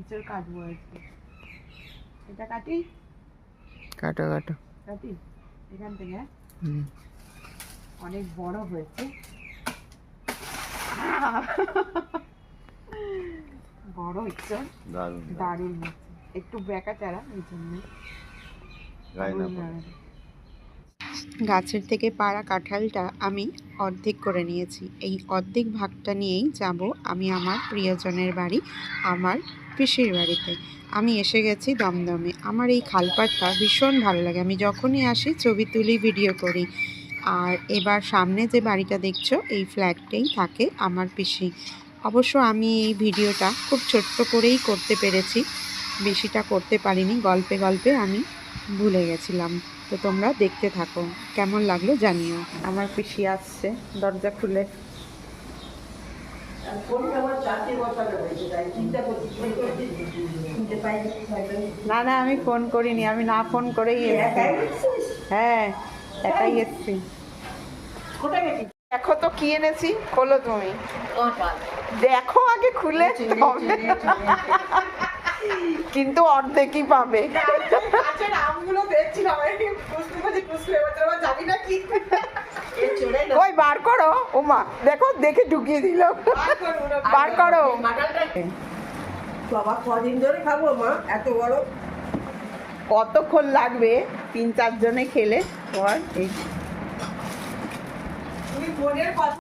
এঁচড় কাটবো আজকে। এটা কাটি, কাটো কাটো। কাটি এখান থেকে। হুম। অনেক বড় হয়েছে, বড় এঁচড়, দারুণ হচ্ছে। একটু বেঁকা চারা, এই জন্য গাছের থেকে পাড়া কাঁঠালটা আমি অর্ধেক করে নিয়েছি। এই অর্ধেক ভাগটা নিয়েই যাব আমি আমার প্রিয়জনের বাড়ি, আমার পিসির বাড়িতে। আমি এসে গেছি দমদমে। আমার এই খালপাড়টা ভীষণ ভালো লাগে, আমি যখনই আসি ছবি তুলি, ভিডিও করি। আর এবার সামনে যে বাড়িটা দেখছো, এই ফ্ল্যাটটাই থাকে আমার পিসি। অবশ্য আমি এই ভিডিওটা খুব ছোট্ট করেই করতে পেরেছি, বেশিটা করতে পারিনি, গল্পে গল্পে আমি ভুলে গেছিলাম। তো তোমরা দেখতে থাকো, কেমন লাগলো জানিও। আমার পিসি আসছে, দরজা খুলে। না না, আমি ফোন করিনি, আমি না ফোন করেই এসেছি। হ্যাঁ, একাই এসেছি। দেখো তো কি এনেছি, খোলো তুমি, দেখো আগে খুলে, কিন্তু অর্ধেকই পাবে। ওই বার করো, ওমা দেখো, দেখে ঢুকিয়ে দিল, বার করো। বাবা কদিন ধরে খাবো মা এত বড়? কতক্ষণ লাগবে 3-4 জনে খেলে? তোমার এই তুমি ফোনের কথা